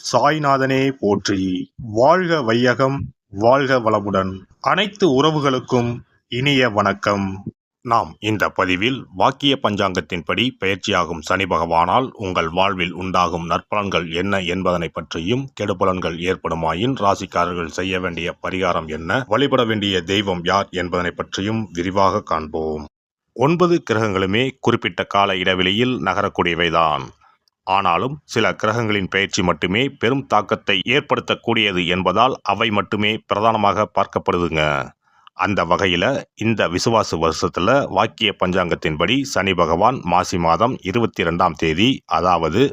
சாய்நாதனே போற்றி. வாழ்க வையகம், வாழ்க வளமுடன். அனைத்து உறவுகளுக்கும் இனிய வணக்கம். நாம் இந்த பதிவில் வாக்கிய பஞ்சாங்கத்தின்படி பயிற்சியாகும் சனி பகவானால் உங்கள் வாழ்வில் உண்டாகும் நற்பலன்கள் என்ன என்பதனை பற்றியும், கெடுபலன்கள் ஏற்படுமாயின் ராசிக்காரர்கள் செய்ய வேண்டிய பரிகாரம் என்ன, வழிபட வேண்டிய தெய்வம் யார் என்பதனை பற்றியும் விரிவாக காண்போம். 9 கிரகங்களுமே குறிப்பிட்ட கால இடைவெளியில் நகரக்கூடியவைதான். ஆனாலும் சில கிரகங்களின் பெயர்ச்சி மட்டுமே பெரும் தாக்கத்தை ஏற்படுத்தக்கூடியது என்பதால் அவை மட்டுமே பிரதானமாக பார்க்கப்படுதுங்க. அந்த வகையில் இந்த விசுவாச வருஷத்தில் வாக்கிய பஞ்சாங்கத்தின்படி சனி பகவான் மாசி மாதம் 22ஆம் தேதி, அதாவது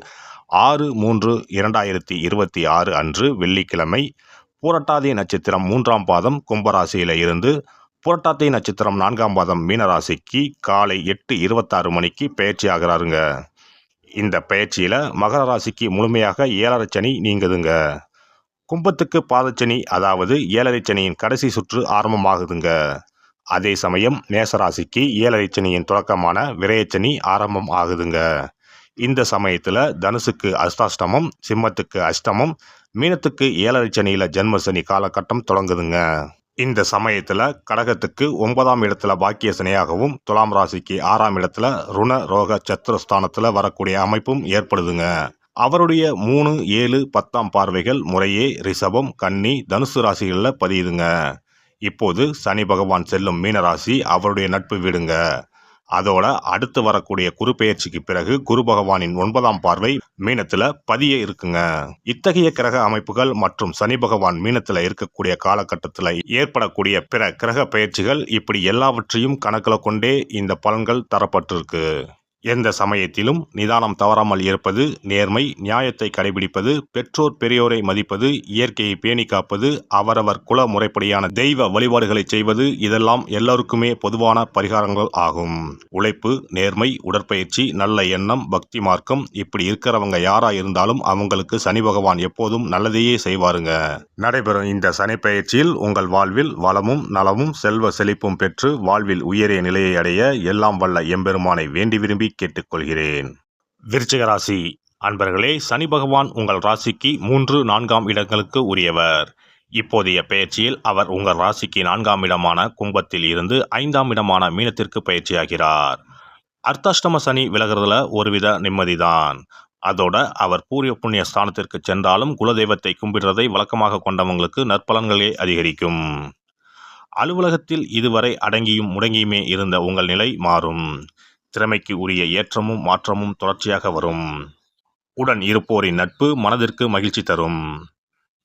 6/3/2026 அன்று வெள்ளிக்கிழமை, பூரட்டாதி நட்சத்திரம் 3ஆம் பாதம் கும்பராசியில் இருந்து புரட்டாதி நட்சத்திரம் 4ஆம் பாதம் மீனராசிக்கு காலை 8:26 மணிக்கு பெயர்ச்சி ஆகிறாருங்க. இந்த பயிற்சியில் மகர ராசிக்கு முழுமையாக 7.5 சனி நீங்குதுங்க. கும்பத்துக்கு பாதச்சனி, அதாவது 7.5 சனியின் கடைசி சுற்று ஆரம்பமாகுதுங்க. அதே சமயம் மேசராசிக்கு 7.5 சனியின் தொடக்கமான விரயச்சனி ஆரம்பம் ஆகுதுங்க. இந்த சமயத்தில் தனுசுக்கு அஷ்டாஷ்டமம், சிம்மத்துக்கு அஷ்டமம், மீனத்துக்கு 7.5 சனியில் ஜென்மசனி காலகட்டம் தொடங்குதுங்க. இந்த சமயத்தில் கடகத்துக்கு 9ஆம் இடத்துல பாக்கிய சனியாகவும், துலாம் ராசிக்கு 6ஆம் இடத்துல ருண ரோக சத்துருஸ்தானத்தில் வரக்கூடிய அமைப்பும் ஏற்படுதுங்க. அவருடைய 3, 7, 10ஆம் பார்வைகள் முறையே ரிஷபம், கன்னி, தனுசு ராசிகளில் பதியுதுங்க. இப்போது சனி பகவான் செல்லும் மீனராசி அவருடைய நட்பு வீடுங்க. அதோட அடுத்து வரக்கூடிய குரு பெயர்ச்சிக்கு பிறகு குரு பகவானின் 9ஆம் பார்வை மீனத்துல பதிய இருக்குங்க. இத்தகைய கிரக அமைப்புகள் மற்றும் சனி பகவான் மீனத்துல இருக்கக்கூடிய காலகட்டத்தில் ஏற்படக்கூடிய பிற கிரக பெயர்ச்சிகள், இப்படி எல்லாவற்றையும் கணக்கில் கொண்டே இந்த பலன்கள் தரப்பட்டிருக்கு. எந்த சமயத்திலும் நிதானம் தவறாமல் இருப்பது, நேர்மை, நியாயத்தை கடைபிடிப்பது, பெற்றோர் பெரியோரை மதிப்பது, இயற்கையை பேணி காப்பது, அவரவர் குல முறைப்படியான தெய்வ வழிபாடுகளை செய்வது, இதெல்லாம் எல்லோருக்குமே பொதுவான பரிகாரங்கள் ஆகும். உழைப்பு, நேர்மை, உடற்பயிற்சி, நல்ல எண்ணம், பக்தி மார்க்கம், இப்படி இருக்கிறவங்க யாரா இருந்தாலும் அவங்களுக்கு சனி பகவான் எப்போதும் நல்லதையே செய்வாருங்க. நடைபெறும் இந்த சனி பயிற்சியில் உங்கள் வாழ்வில் வளமும் நலமும் செல்வ செழிப்பும் பெற்று வாழ்வில் உயரிய நிலையை அடைய எல்லாம் வல்ல எம்பெருமானை வேண்டி விரும்பி கேட்டுக்கொள்கிறேன். விருச்சிக ராசி அன்பர்களே, சனி பகவான் உங்கள் ராசிக்கு 3, 4ஆம் இடங்களுக்கு உரியவர். இப்போதைய பெயர்ச்சியில் அவர் உங்கள் ராசிக்கு 4ஆம் இடமான கும்பத்தில் இருந்து 5ஆம் இடமான மீனத்திற்கு பயிற்சியாகிறார். அர்த்தாஷ்டம சனி விலகிறதுல ஒருவித நிம்மதிதான். அதோட அவர் பூர்வ புண்ணிய ஸ்தானத்திற்கு சென்றாலும் குலதெய்வத்தை கும்பிடுறதை வழக்கமாக கொண்டவங்களுக்கு நற்பலன்களே அதிகரிக்கும். அலுவலகத்தில் இதுவரை அடங்கியும் முடங்கியுமே இருந்த உங்கள் நிலை மாறும். திறமைக்கு உரிய ஏற்றமும் மாற்றமும் தொடர்ச்சியாக வரும். உடன் இருப்போரின் நட்பு மனதிற்கு மகிழ்ச்சி தரும்.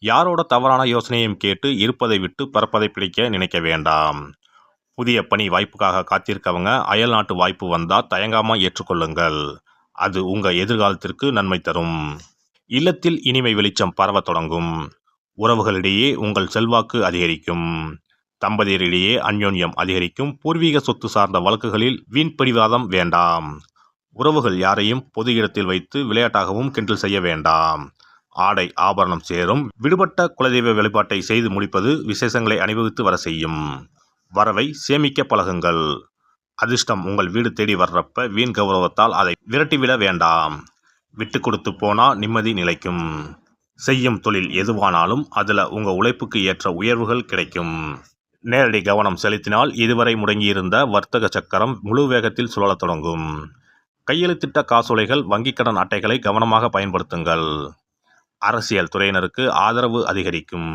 யாரோட தவறான யோசனையும் கேட்டு இருப்பதை விட்டு பறப்பதை பிடிக்க நினைக்க வேண்டாம். புதிய பணி வாய்ப்புக்காக காத்திருக்கவங்க அயல் நாட்டு வாய்ப்பு வந்தால் தயங்காமல் ஏற்றுக்கொள்ளுங்கள். அது உங்கள் எதிர்காலத்திற்கு நன்மை தரும். இல்லத்தில் இனிமை வெளிச்சம் பரவ தொடங்கும். உறவுகளிடையே உங்கள் செல்வாக்கு அதிகரிக்கும். தம்பதியரிடையே அந்யோன்யம் அதிகரிக்கும். பூர்வீக சொத்து சார்ந்த வழக்குகளில் வீண் பிடிவாதம் வேண்டாம். உறவுகள் யாரையும் பொது இடத்தில் வைத்து விளையாட்டாகவும் கிண்டல் செய்ய வேண்டாம். ஆடை ஆபரணம் சேரும். விடுபட்ட குலதெய்வ வழிபாட்டை செய்து முடிப்பது விசேஷங்களை அனுபவித்து வர செய்யும். வரவை சேமிக்க பழகுங்கள். அதிர்ஷ்டம் உங்கள் வீடு தேடி வர்றப்ப வீண் கௌரவத்தால் அதை விரட்டிவிட வேண்டாம். விட்டு கொடுத்து போனா நிம்மதி நிலைக்கும். செய்யும் தொழில் எதுவானாலும் அதில் உங்கள் உழைப்புக்கு ஏற்ற உயர்வுகள் கிடைக்கும். நேரடி கவனம் செலுத்தினால் இதுவரை முடங்கியிருந்த வர்த்தக சக்கரம் முழு வேகத்தில் சுழலத் தொடங்கும். கையெழுத்திட்ட காசோலைகள், வங்கிக் கடன் அட்டைகளை கவனமாக பயன்படுத்துங்கள். அரசியல் துறையினருக்கு ஆதரவு அதிகரிக்கும்.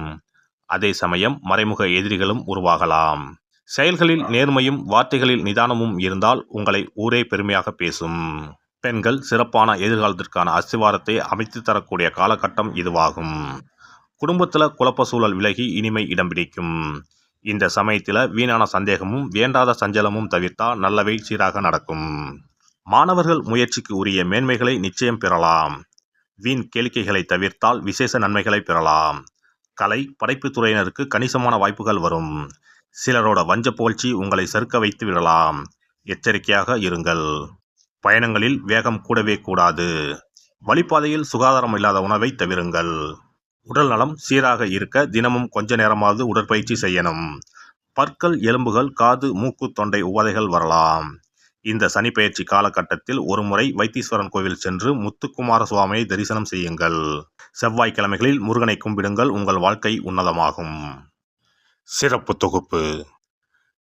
அதே சமயம் மறைமுக எதிரிகளும் உருவாகலாம். செயல்களில் நேர்மையும் வார்த்தைகளில் நிதானமும் இருந்தால் உங்களை ஊரே பெருமையாக பேசும். பெண்கள் சிறப்பான எதிர்காலத்திற்கான அஸ்திவாரத்தை அமைத்து தரக்கூடிய காலகட்டம் இதுவாகும். குடும்பத்தில் குழப்ப சூழல் விலகி இனிமை இடம் பிடிக்கும். இந்த சமயத்தில் வீணான சந்தேகமும் வேண்டாத சஞ்சலமும் தவிர்த்தால் நல்லவை சீராக நடக்கும். மாணவர்கள் முயற்சிக்கு உரிய மேன்மைகளை நிச்சயம் பெறலாம். வீண் கேளிக்கைகளை தவிர்த்தால் விசேஷ நன்மைகளை பெறலாம். கலை படைப்பு துறையினருக்கு கணிசமான வாய்ப்புகள் வரும். சிலரோட வஞ்ச புகழ்ச்சி உங்களை சறுக்க வைத்து விடலாம். எச்சரிக்கையாக இருங்கள். பயணங்களில் வேகம் கூடவே கூடாது. வழிபாதையில் சுகாதாரம் இல்லாத உணவை தவிருங்கள். உடல் நலம் சீராக இருக்க தினமும் கொஞ்ச நேரமாவது உடற்பயிற்சி செய்யணும். பற்கள், எலும்புகள், காது, மூக்கு, தொண்டை உபாதைகள் வரலாம். இந்த சனிப்பெயர்ச்சி காலகட்டத்தில் ஒருமுறை வைத்தீஸ்வரன் கோவில் சென்று முத்துக்குமார சுவாமியை தரிசனம் செய்யுங்கள். செவ்வாய்க்கிழமைகளில் முருகனை கும்பிடுங்கள். உங்கள் வாழ்க்கை உன்னதமாகும். சிறப்பு தொகுப்பு: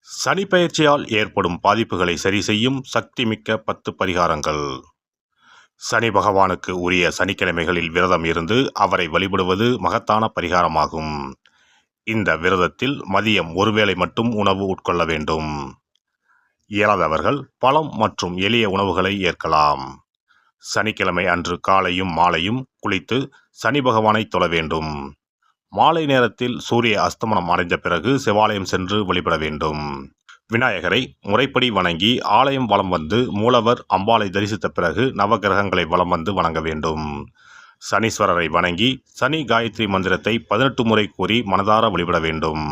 சனிப்பெயர்ச்சியால் ஏற்படும் பாதிப்புகளை சரி செய்யும் சக்தி மிக்க 10 பரிகாரங்கள். சனி பகவானுக்கு உரிய சனிக்கிழமைகளில் விரதம் இருந்து அவரை வழிபடுவது மகத்தான பரிகாரமாகும். இந்த விரதத்தில் மதியம் ஒருவேளை மட்டும் உணவு உட்கொள்ள வேண்டும். இயலாதவர்கள் பழம் மற்றும் எளிய உணவுகளை ஏற்கலாம். சனிக்கிழமை அன்று காலையும் மாலையும் குளித்து சனி பகவானை தொழ வேண்டும். மாலை நேரத்தில் சூரிய அஸ்தமனம் அடைந்த பிறகு சிவாலயம் சென்று வழிபட வேண்டும். விநாயகரை முறைப்படி வணங்கி ஆலயம் வலம் வந்து மூலவர் அம்பாளை தரிசித்த பிறகு நவகிரகங்களை வலம் வந்து வணங்க வேண்டும். சனீஸ்வரரை வணங்கி சனி காயத்ரி மந்திரத்தை 18 முறை கூறி மனதார வழிபட வேண்டும்.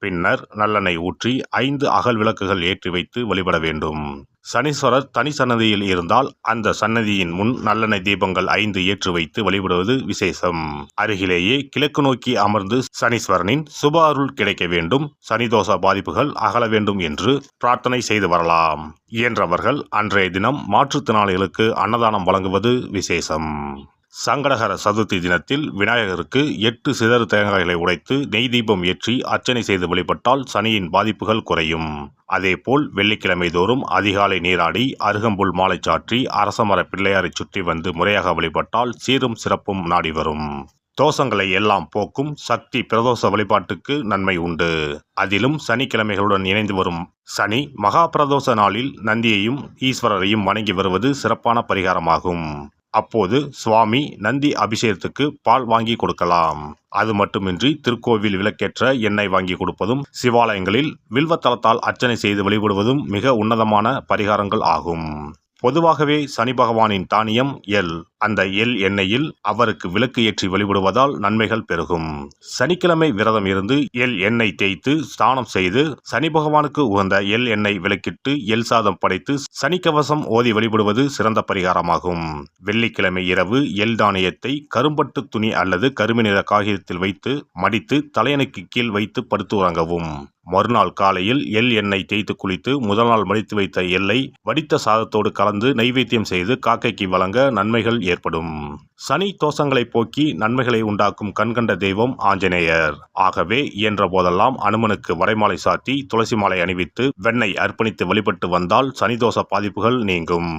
பின்னர் நல்லெண்ணெய் ஊற்றி 5 அகல் விளக்குகள் ஏற்றி வைத்து வழிபட வேண்டும். சனீஸ்வரர் தனி சன்னதியில் இருந்தால் அந்த சன்னதியின் முன் நல்லெண்ணெய் தீபங்கள் 5 ஏற்றி வைத்து வழிபடுவது விசேஷம். அருகிலேயே கிழக்கு நோக்கி அமர்ந்து சனீஸ்வரனின் சுப அருள் கிடைக்க வேண்டும், சனிதோஷ பாதிப்புகள் அகல வேண்டும் என்று பிரார்த்தனை செய்து வரலாம். இயன்றவர்கள் அன்றைய தினம் மாற்றுத்திறனாளிகளுக்கு அன்னதானம் வழங்குவது விசேஷம். சங்கடகர சதுர்த்தி தினத்தில் விநாயகருக்கு 8 சிதறு தேங்காய்களை உடைத்து நெய் தீபம் ஏற்றி அர்ச்சனை செய்து வழிபட்டால் சனியின் பாதிப்புகள் குறையும். அதேபோல் வெள்ளிக்கிழமை தோறும் அதிகாலை நீராடி அருகம்புல் மாலை சாற்றி அரசமர பிள்ளையாரை சுற்றி வந்து முறையாக வழிபட்டால் சீரும் சிறப்பும் நாடி வரும். தோஷங்களை எல்லாம் போக்கும் சக்தி பிரதோஷ வழிபாட்டுக்கு நன்மை உண்டு. அதிலும் சனிக்கிழமைகளுடன் இணைந்து வரும் சனி மகா பிரதோஷ நாளில் நந்தியையும் ஈஸ்வரரையும் வணங்கி வருவது சிறப்பான பரிகாரமாகும். அப்போது சுவாமி நந்தி அபிஷேகத்துக்கு பால் வாங்கி கொடுக்கலாம். அது மட்டுமின்றி திருக்கோவில் விளக்கேற்ற எண்ணெய் வாங்கி கொடுப்பதும், சிவாலயங்களில் வில்வத்தலத்தால் அர்ச்சனை செய்து வழிபடுவதும் மிக உன்னதமான பரிகாரங்கள் ஆகும். பொதுவாகவே சனி பகவானின் தானியம் எள். அந்த எள் எண்ணெயில் அவருக்கு விளக்கு ஏற்றி வழிபடுவதால் நன்மைகள் பெருகும். சனிக்கிழமை விரதம் இருந்து எள் எண்ணெய் தேய்த்து ஸ்நானம் செய்து சனி பகவானுக்கு உகந்த எள் எண்ணெய் விளக்கிட்டு எள் சாதம் படைத்து சனிக்கவசம் ஓதி வழிபடுவது சிறந்த பரிகாரமாகும். வெள்ளிக்கிழமை இரவு எள் தானியத்தை கரும்பட்டு துணி அல்லது கருமை நிற காகிதத்தில் வைத்து மடித்து தலையணைக்கு கீழ் வைத்து படுத்து உறங்கவும். மறுநாள் காலையில் எள் எண்ணெய் தேய்த்து குளித்து முதல் நாள் மடித்து வைத்த எள்ளை வடித்த சாதத்தோடு கலந்து நைவேத்தியம் செய்து காக்கைக்கு வழங்க நன்மைகள் ஏற்படும். சனி தோஷங்களை போக்கி நன்மைகளை உண்டாக்கும் கண்கண்ட தெய்வம் ஆஞ்சநேயர். ஆகவே இயன்ற போதெல்லாம் அனுமனுக்கு வடைமாலை சாத்தி துளசி மாலை அணிவித்து வெண்ணெய் அர்ப்பணித்து வழிபட்டு வந்தால் சனிதோஷ பாதிப்புகள் நீங்கும்.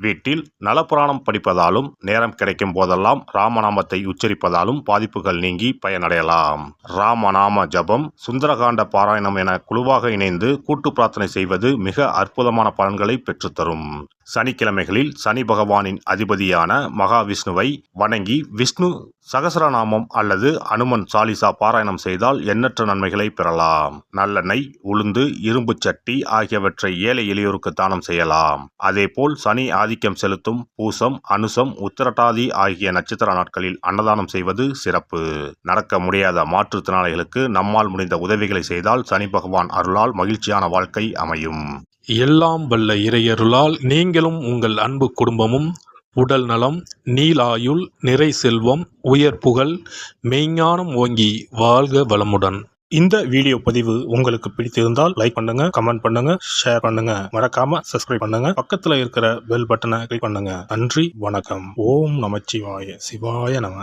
வீட்டில் நலப்புராணம் படிப்பதாலும் நேரம் கிடைக்கும் போதெல்லாம் ராமநாமத்தை உச்சரிப்பதாலும் பாதிப்புகள் நீங்கி பயனடையலாம். ராமநாம ஜபம், சுந்தரகாண்ட பாராயணம் என குழுவாக இணைந்து கூட்டு பிரார்த்தனை செய்வது மிக அற்புதமான பலன்களை பெற்றுத்தரும். சனிக்கிழமைகளில் சனி பகவானின் அதிபதியான மகாவிஷ்ணுவை வணங்கி விஷ்ணு சகசரநாமம் அல்லது அனுமன் சாலிசா பாராயணம் செய்தால் எண்ணற்ற நன்மைகளை பெறலாம். நல்லெண்ணெய், உளுந்து, இரும்பு சட்டி ஆகியவற்றை ஏழை எளியோருக்கு தானம் செய்யலாம். அதேபோல் சனி ஆதிக்கம் செலுத்தும் பூசம், அனுசம், உத்திரட்டாதி ஆகிய நட்சத்திர நாட்களில் அன்னதானம் செய்வது சிறப்பு. நடக்க முடியாத மாற்றுத்திறனாளிகளுக்கு நம்மால் முடிந்த உதவிகளை செய்தால் சனி பகவான் அருளால் மகிழ்ச்சியான வாழ்க்கை அமையும். எல்லாம் வல்ல இறையருளால் நீங்களும் உங்கள் அன்பு குடும்பமும் உடல் நலம், நீலாயுள், நிறை செல்வம், உயர் புகழ், மெய்ஞானம் ஓங்கி வாழ்க வளமுடன். இந்த வீடியோ பதிவு உங்களுக்கு பிடித்திருந்தால் லைக் பண்ணுங்க, கமெண்ட் பண்ணுங்க, ஷேர் பண்ணுங்க, மறக்காம சப்ஸ்கிரைப் பண்ணுங்க, பக்கத்துல இருக்கிற பெல் பட்டனை கிளிக் பண்ணுங்க. நன்றி, வணக்கம். ஓம் நமச்சிவாய. சிவாய நம.